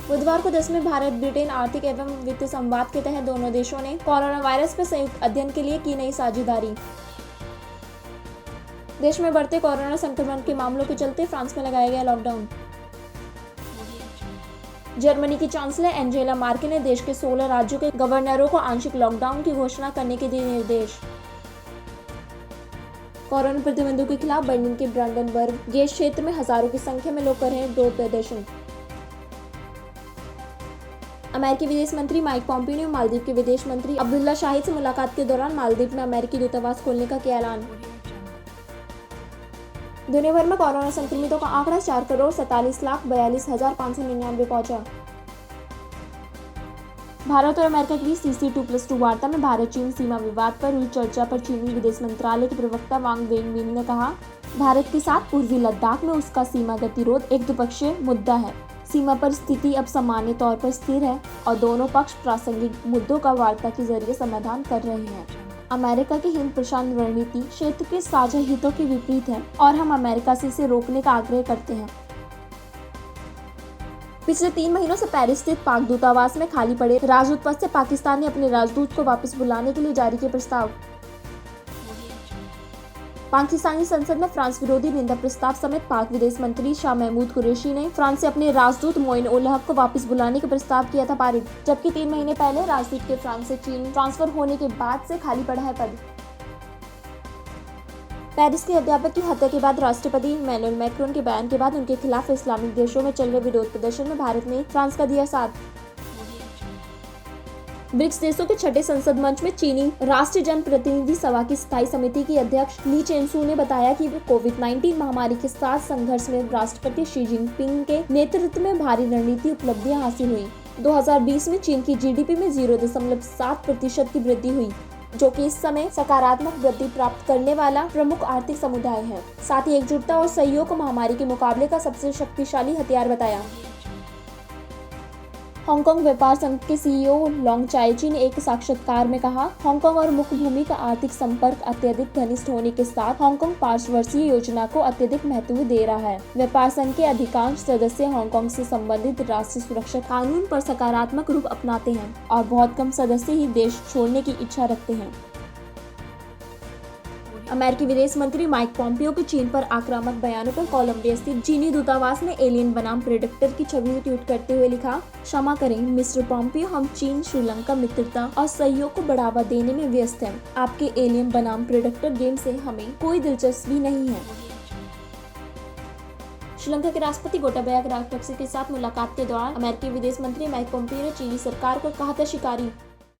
बुधवार को 10वें भारत ब्रिटेन आर्थिक एवं वित्तीय संवाद के तहत दोनों देशों ने कोरोना वायरस पर संयुक्त अध्ययन के लिए की नई साझेदारी। देश में बढ़ते कोरोना संक्रमण के मामलों के चलते फ्रांस में लगाया गया लॉकडाउन। जर्मनी की चांसलर एंजेला मार्केल ने देश के 16 राज्यों के गवर्नरों को आंशिक लॉकडाउन की घोषणा करने के दिए निर्देश। कोरोना प्रतिबंधों के खिलाफ बर्लिन के ब्रांडनबर्ग गेट क्षेत्र में हजारों की संख्या में लोग कर रहे हैं विरोध प्रदर्शन। अमेरिकी विदेश मंत्री माइक पॉम्पियो ने मालदीव के विदेश मंत्री अब्दुल्ला शाहिद से मुलाकात के दौरान मालदीव में अमेरिकी दूतावास खोलने का किया ऐलान। दुनिया भर में कोरोना संक्रमितों का आंकड़ा 4,47,42,599 पहुंचा। भारत और अमेरिका के बीच CC2+2 वार्ता में भारत चीन सीमा विवाद पर हुई चर्चा पर चीनी विदेश मंत्रालय के प्रवक्ता वांग वेनबिन ने कहा, भारत के साथ पूर्वी लद्दाख में उसका सीमा गतिरोध एक द्विपक्षीय मुद्दा है। सीमा पर स्थिति अब सामान्य तौर पर स्थिर है और दोनों पक्ष प्रासंगिक मुद्दों का वार्ता के जरिए समाधान कर रहे हैं। अमेरिका की हिंद प्रशांत रणनीति क्षेत्र के साझा हितों के विपरीत है और हम अमेरिका से इसे रोकने का आग्रह करते हैं। पिछले 3 महीनों से पेरिस स्थित पाक दूतावास में खाली पड़े राजदूत पद से पाकिस्तान ने अपने राजदूत को वापस बुलाने के लिए जारी किए प्रस्ताव। पाकिस्तानी संसद में फ्रांस विरोधी निंदा प्रस्ताव समेत पाक विदेश मंत्री शाह महमूद कुरैशी ने फ्रांस से अपने राजदूत मोइन उल हक को वापस बुलाने का प्रस्ताव किया था पारित, जबकि 3 महीने पहले राजदूत के फ्रांस से चीन ट्रांसफर होने के बाद से खाली पड़ा है पद। पेरिस के अध्यापक की हत्या के बाद राष्ट्रपति इमैनुअल मैक्रोन के बयान के बाद उनके खिलाफ इस्लामिक देशों में चल रहे विरोध प्रदर्शन में भारत ने फ्रांस का दिया साथ। ब्रिक्स देशों के छठे संसद मंच में चीनी राष्ट्रीय जन प्रतिनिधि सभा की स्थायी समिति की अध्यक्ष ली चेनसू ने बताया कि कोविड-19 महामारी के साथ संघर्ष में राष्ट्रपति शी जिनपिंग के नेतृत्व में भारी रणनीतिक उपलब्धियां हासिल हुई। 2020 में चीन की GDP में 0.7% की वृद्धि हुई, जो कि इस समय सकारात्मक वृद्धि प्राप्त करने वाला प्रमुख आर्थिक समुदाय है। साथ ही एकजुटता और सहयोग को महामारी के मुकाबले का सबसे शक्तिशाली हथियार बताया। हांगकांग व्यापार संघ के CEO लोंग चाइची ने एक साक्षात्कार में कहा, हांगकांग और मुख्य भूमि का आर्थिक संपर्क अत्यधिक घनिष्ठ होने के साथ हांगकांग 5 वर्षीय योजना को अत्यधिक महत्व दे रहा है। व्यापार संघ के अधिकांश सदस्य हांगकांग से संबंधित राष्ट्रीय सुरक्षा कानून पर सकारात्मक रूप अपनाते हैं और बहुत कम सदस्य ही देश छोड़ने की इच्छा रखते हैं। अमेरिकी विदेश मंत्री माइक पॉम्पियो के चीन पर आक्रामक बयानों पर कोलंबिया स्थित चीनी दूतावास ने एलियन बनाम प्रेडेटर की छवि ट्वीट करते हुए लिखा, क्षमा करें मिस्टर पॉम्पियो, हम चीन श्रीलंका मित्रता और सहयोग को बढ़ावा देने में व्यस्त हैं। आपके एलियन बनाम प्रेडेटर गेम से हमें कोई दिलचस्पी नहीं है। श्रीलंका के राष्ट्रपति गोटाबाया राजपक्षे के साथ मुलाकात के दौरान अमेरिकी विदेश मंत्री माइक पॉम्पियो ने चीनी सरकार को कहा था शिकारी।